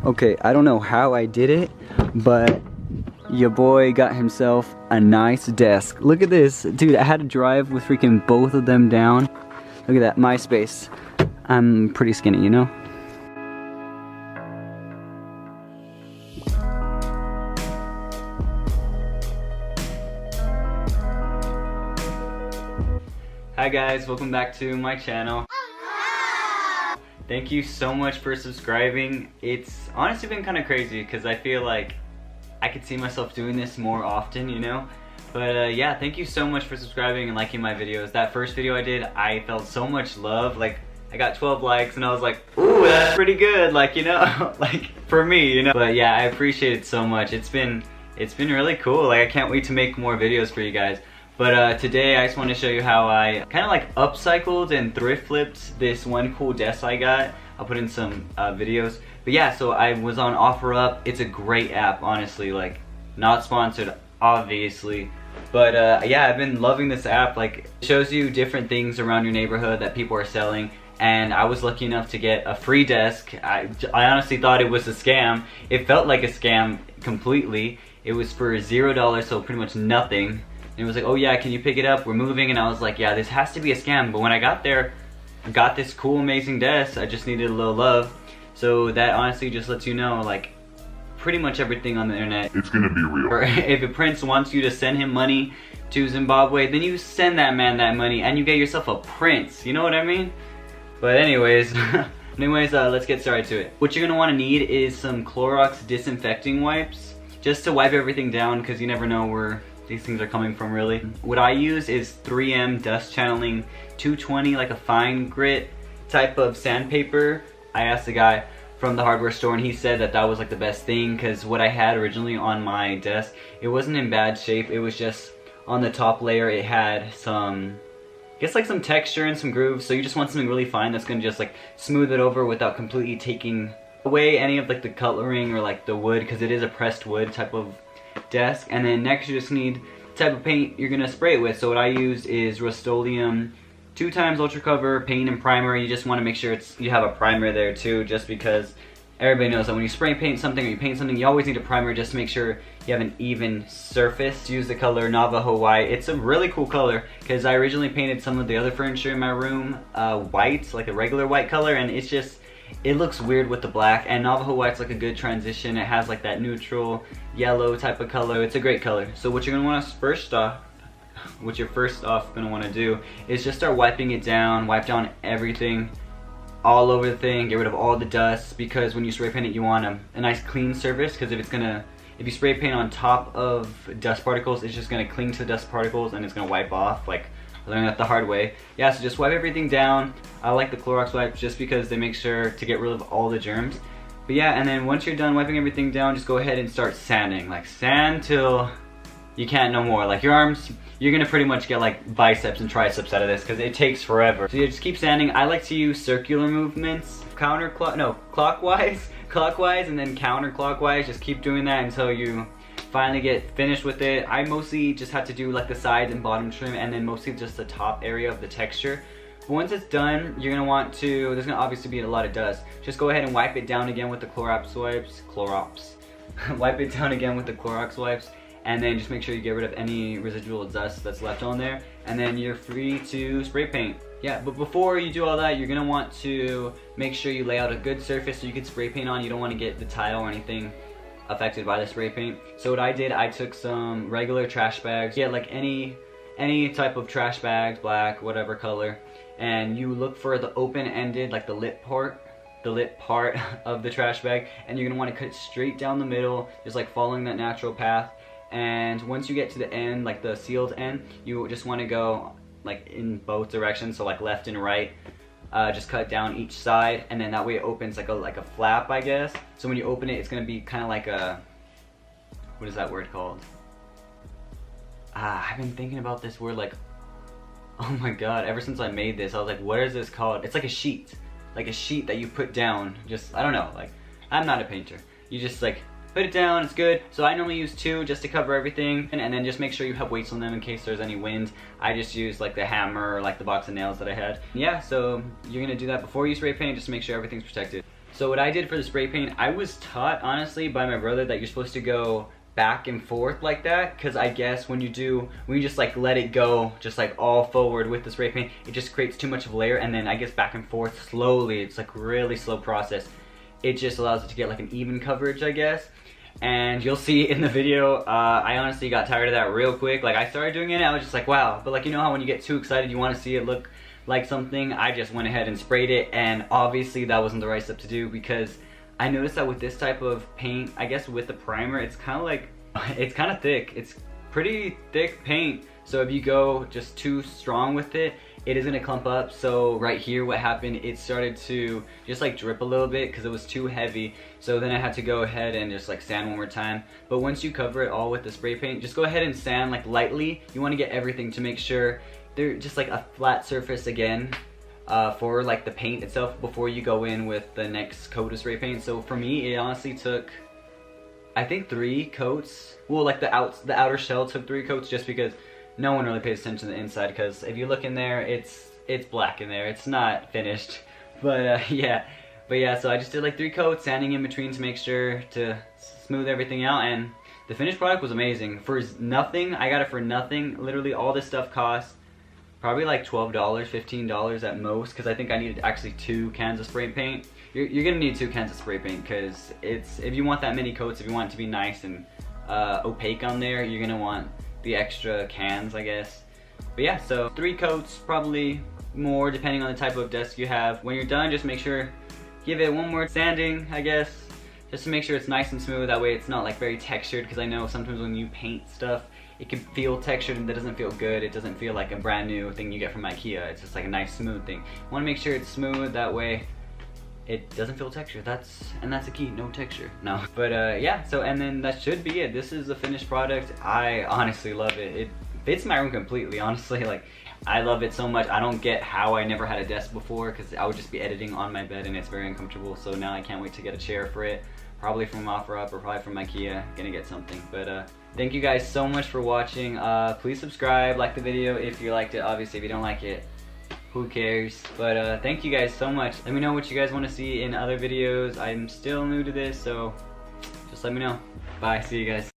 Okay, I don't know how I did it, but your boy got himself a nice desk. Look at this. Dude, I had to drive with freaking both of them down. Look at that, MySpace. I'm pretty skinny, you know? Hi guys, welcome back to my channel. Thank you so much for subscribing. It's honestly been kind of crazy because I feel like I could see myself doing this more often, you know? But yeah, thank you so much for subscribing and liking my videos. That first video I did, I felt so much love. Like, I got 12 likes and I was like, ooh, that's pretty good, like, you know? Like, for me, you know? But yeah, I appreciate it so much. It's been really cool. Like, I can't wait to make more videos for you guys. But today I just want to show you how I kind of like upcycled and thrift flipped this one cool desk I got. I'll put in some videos. But yeah, so I was on OfferUp. It's a great app, honestly. Like, not sponsored, obviously. But yeah, I've been loving this app. Like, it shows you different things around your neighborhood that people are selling. And I was lucky enough to get a free desk. I honestly thought it was a scam. It felt like a scam completely. It was for $0, so pretty much nothing. And it was like, oh yeah, can you pick it up? We're moving. And I was like, yeah, this has to be a scam. But when I got there, I got this cool, amazing desk. I just needed a little love. So that honestly just lets you know, like, pretty much everything on the internet, it's gonna be real. Or if a prince wants you to send him money to Zimbabwe, then you send that man that money and you get yourself a prince. You know what I mean? But anyways, let's get started to it. What you're gonna wanna need is some Clorox disinfecting wipes, just to wipe everything down, because you never know where these things are coming from, really. What I use is 3M dust channeling 220, like a fine grit type of sandpaper. I asked the guy from the hardware store and he said that that was like the best thing, because what I had originally on my desk, it wasn't in bad shape. It was just on the top layer, it had some, I guess, like some texture and some grooves. So you just want something really fine that's gonna just like smooth it over without completely taking away any of like the coloring or like the wood, because it is a pressed wood type of desk. And then next you just need the type of paint you're gonna spray it with. So what I use is Rust-Oleum 2x Ultra Cover paint and primer. You just want to make sure you have a primer there too, just because everybody knows that when you spray paint something or you paint something, you always need a primer just to make sure you have an even surface. Use the color Navajo White. It's a really cool color because I originally painted some of the other furniture in my room white, like a regular white color, and it's just, it looks weird with the black. And Navajo White's like a good transition. It has like that neutral yellow type of color. It's a great color. So what you're gonna want to first off gonna want to do is just start wiping it down. Wipe down everything all over the thing. Get rid of all the dust, because when you spray paint it, you want a nice clean surface, because if you spray paint on top of dust particles, it's just gonna cling to the dust particles and it's gonna wipe off. Like, I learned that the hard way. Yeah, so just wipe everything down. I like the Clorox wipes just because they make sure to get rid of all the germs. But yeah, and then once you're done wiping everything down, just go ahead and start sanding. Like, sand till you can't no more. Like, your arms, you're gonna pretty much get like biceps and triceps out of this because it takes forever. So you just keep sanding. I like to use circular movements, clockwise, and then counterclockwise. Just keep doing that until you finally get finished with it. I mostly just have to do like the sides and bottom trim, and then mostly just the top area of the texture. But once it's done, you're gonna want to, there's gonna obviously be a lot of dust. Just go ahead and wipe it down again with the Clorox wipes. Wipe it down again with the Clorox wipes. And then just make sure you get rid of any residual dust that's left on there. And then you're free to spray paint. Yeah, but before you do all that, you're gonna want to make sure you lay out a good surface so you can spray paint on. You don't want to get the tile or anything affected by the spray paint. So what I did, I took some regular trash bags. Yeah, like any type of trash bags, black, whatever color. And you look for the open-ended, like the lip part of the trash bag. And you're gonna want to cut straight down the middle, just like following that natural path. And once you get to the end, like the sealed end, you just want to go like in both directions, so like left and right. Just cut down each side, and then that way it opens like a flap, I guess. So when you open it, it's gonna be kind of like a, what is that word called? I've been thinking about this word, like, oh my god, ever since I made this, I was like, what is this called? It's like a sheet that you put down. Just, I don't know, like, I'm not a painter. You just like put it down, it's good. So I normally use 2 just to cover everything, and then just make sure you have weights on them in case there's any wind. I just use like the hammer or like the box of nails that I had. Yeah, so you're gonna do that before you spray paint, just to make sure everything's protected. So what I did for the spray paint, I was taught honestly by my brother that you're supposed to go back and forth like that, because I guess when you just like let it go just like all forward with the spray paint, it just creates too much of a layer, and then I guess back and forth slowly, it's like really slow process. It just allows it to get like an even coverage, I guess. And you'll see in the video, I honestly got tired of that real quick. Like I started doing it, I was just like, wow. But like, you know how when you get too excited, you want to see it look like something? I just went ahead and sprayed it, and obviously that wasn't the right step to do, because I noticed that with this type of paint, I guess with the primer, it's kind of like, it's kind of thick. It's pretty thick paint. So if you go just too strong with it, it is gonna clump up. So right here, what happened, it started to just like drip a little bit because it was too heavy. So then I had to go ahead and just like sand one more time. But once you cover it all with the spray paint, just go ahead and sand like lightly. You wanna get everything to make sure they're just like a flat surface again. For like the paint itself before you go in with the next coat of spray paint. So for me, it honestly took, I think 3 coats. Well, like the outer shell took 3 coats, just because no one really pays attention to the inside, because if you look in there, it's black in there. It's not finished. But yeah, so I just did like 3 coats, sanding in between to make sure to smooth everything out, and the finished product was amazing. For nothing, I got it for nothing. Literally all this stuff cost probably like $12, $15 at most, because I think I needed actually 2 cans of spray paint. You're gonna need 2 cans of spray paint, because if you want that many coats, if you want it to be nice and opaque on there, you're gonna want the extra cans, I guess. But yeah, so 3 coats, probably more depending on the type of desk you have. When you're done, just make sure, give it one more sanding, I guess, just to make sure it's nice and smooth. That way it's not like very textured, because I know sometimes when you paint stuff, it can feel textured and that doesn't feel good. It doesn't feel like a brand new thing you get from IKEA. It's just like a nice smooth thing. You want to make sure it's smooth, that way it doesn't feel textured. That's the key, no texture. No. But yeah, so and then that should be it. This is the finished product. I honestly love it. It fits my room completely, honestly. Like, I love it so much. I don't get how I never had a desk before, because I would just be editing on my bed and it's very uncomfortable. So now I can't wait to get a chair for it. Probably from OfferUp or probably from IKEA. Gonna get something. But thank you guys so much for watching. Please subscribe, like the video if you liked it. Obviously, if you don't like it, who cares? But thank you guys so much. Let me know what you guys want to see in other videos. I'm still new to this, so just let me know. Bye, see you guys.